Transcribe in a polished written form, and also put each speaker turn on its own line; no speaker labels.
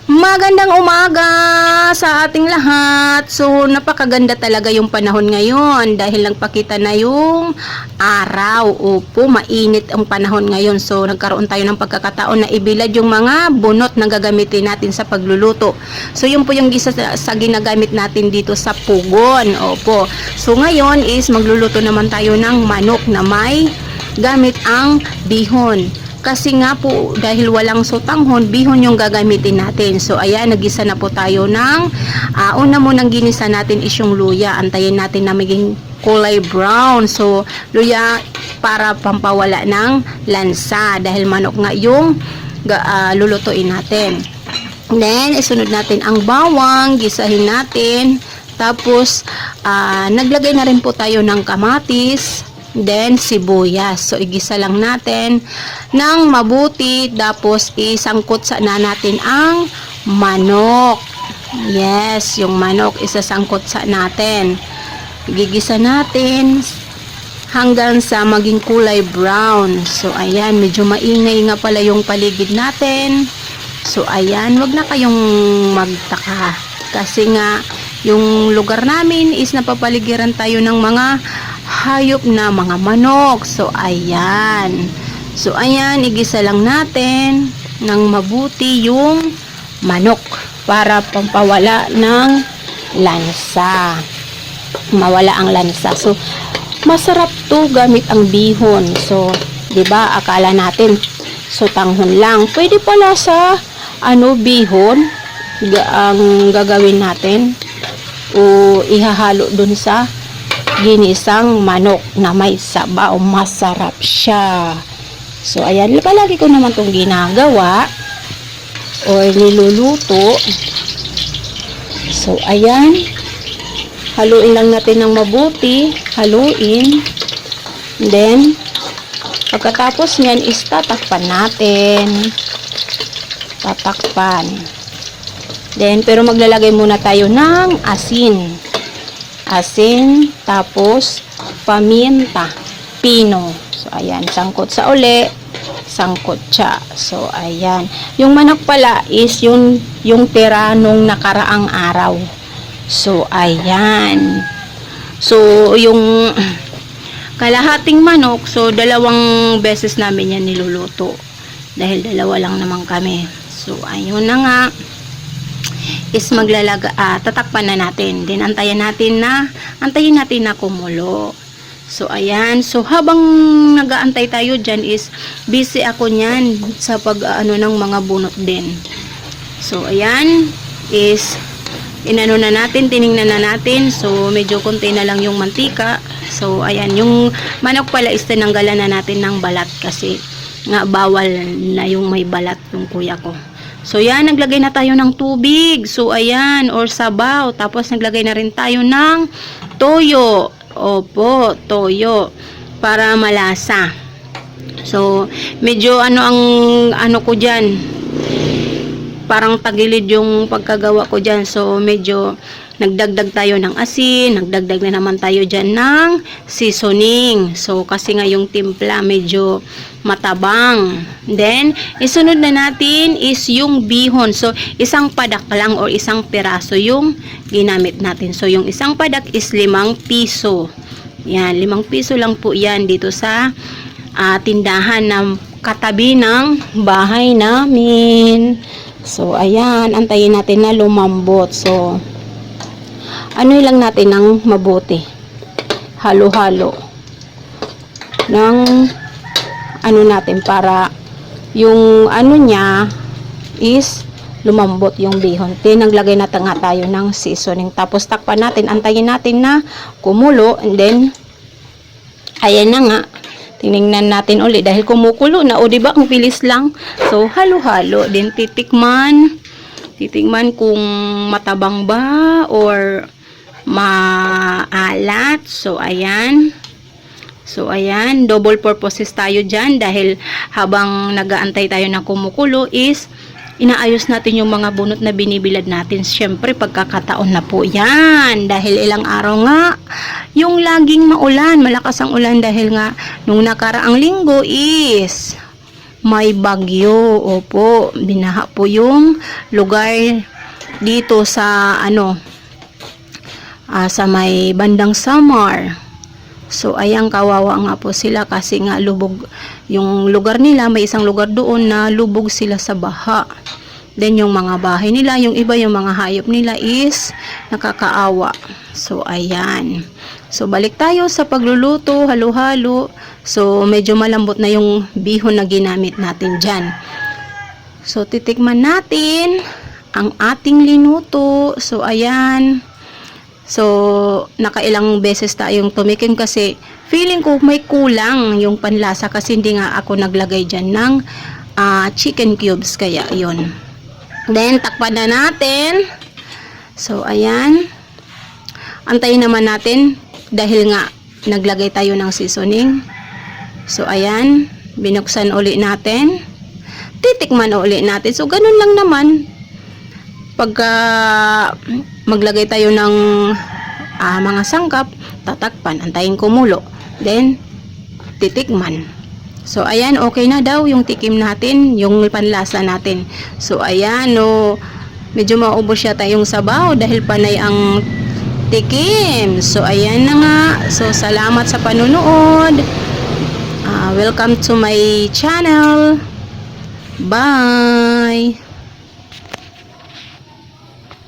Magandang umaga sa ating lahat. So, napakaganda talaga yung panahon ngayon dahil nagpakita na yung araw. Opo, mainit ang panahon ngayon. So, nagkaroon tayo ng pagkakataon na ibilad yung mga bunot na gagamitin natin sa pagluluto. So, yun po yung gisa sa ginagamit natin dito sa pugon. Opo. So, ngayon is magluluto naman tayo ng manok na may gamit ang bihon. Kasi nga po, dahil walang sotanghon, bihon yung gagamitin natin. So, ayan, nagisa na po tayo ng, una munang ginisa natin is yung luya. Antayin natin na maging kulay brown. So, luya para pampawala ng lansa. Dahil manok nga yung lulutuin natin. Then, isunod natin ang bawang, gisahin natin. Tapos, naglagay na rin po tayo ng kamatis. Then, sibuyas. So, igisa lang natin ng mabuti. Tapos, isangkot na natin ang manok. Yes, yung manok, isasangkot natin. Gigisa natin hanggang sa maging kulay brown. So, ayan, medyo maingay nga pala yung paligid natin. So, ayan, wag na kayong magtaka. Kasi nga, yung lugar namin is napapaligiran tayo ng mga hayop na mga manok. So, ayan. So, ayan, igisa lang natin ng mabuti yung manok para pampawala ng lansa. Mawala ang lansa. So, masarap to gamit ang bihon. So, 'di ba? Akala natin sotanghon lang. Pwede pala sa bihon ang gagawin natin o ihahalo dun sa ginisang manok na may sabaw. Masarap siya. So, ayan. Palagi ko naman itong ginagawa o niluluto. So, ayan. Haluin lang natin ng mabuti. Haluin. Then, pagkatapos nyan is tatakpan natin. Tatakpan. Then, pero maglalagay muna tayo ng asin. Asin, tapos paminta, pino. So, ayan, sangkot sa uli, sangkot siya. So, ayan. Yung manok pala is yung tira nung nakaraang araw. So, ayan. So, yung kalahating manok, so, 2 beses namin yan niluluto. Dahil 2 lang naman kami. So, ayun na nga. Is tatakpan na natin. Then, antayin natin na kumulo. So, ayan. So, habang nag-aantay tayo dyan is, busy ako nyan sa ng mga bunot din. So, ayan. Is, na natin, tiningnan na natin. So, medyo konti na lang yung mantika. So, ayan. Yung manok pala is tinanggalan na natin ng balat kasi nga bawal na yung may balat yung kuya ko. So, yan, naglagay na tayo ng tubig. So, ayan, or sabaw. Tapos, naglagay na rin tayo ng toyo. Opo, toyo. Para malasa. So, medyo ang ko dyan. Parang tagilid yung pagkagawa ko dyan. So, medyo nagdagdag tayo ng asin. Nagdagdag na naman tayo dyan ng seasoning. So, kasi nga yung timpla medyo matabang. Then, isunod na natin is yung bihon. So, isang padak lang or isang piraso yung ginamit natin. So, yung isang padak is 5 piso. Yan, 5 piso lang po yan dito sa tindahan na katabi ng bahay namin. So, ayan, antayin natin na lumambot. So, lang natin ng mabuti. Halo-halo. Ng natin para yung niya is lumambot yung bihon. Naglagay na nga tayo ng seasoning. Tapos takpan natin, antayin natin na kumulo and then ayan na nga. Tiningnan natin ulit dahil kumukulo na. O diba, ang bilis lang. So, halo-halo. Then titikman kung matabang ba or maalat. So, ayan. So, ayan, double purposes tayo dyan dahil habang nag-aantay tayo na kumukulo is inaayos natin yung mga bunot na binibilad natin. Siyempre, pagkakataon na po yan. Dahil ilang araw nga, yung laging maulan, malakas ang ulan dahil nga nung nakaraang linggo is may bagyo. Opo, binaha po yung lugar dito sa sa may bandang Samar. So, ayan, kawawa nga po sila kasi nga lubog yung lugar nila. May isang lugar doon na lubog sila sa baha. Then, yung mga bahay nila, yung iba, yung mga hayop nila is nakakaawa. So, ayan. So, balik tayo sa pagluluto, halo-halo. So, medyo malambot na yung bihon na ginamit natin dyan. So, titikman natin ang ating linuto. So, ayan. So, nakailang beses tayong tumikim kasi feeling ko may kulang yung panlasa kasi hindi nga ako naglagay dyan ng chicken cubes. Kaya, yun. Then, takpan na natin. So, ayan. Antayin naman natin dahil nga naglagay tayo ng seasoning. So, ayan. Binuksan uli natin. Titikman uli natin. So, ganun lang naman. Pagka maglagay tayo ng mga sangkap, tatakpan, antayin kumulo. Then, titikman. So, ayan, okay na daw yung tikim natin, yung panlasa natin. So, ayan, medyo maubos siya tayong sabaw dahil panay ang tikim. So, ayan na nga. So, salamat sa panunood. Welcome to my channel. Bye!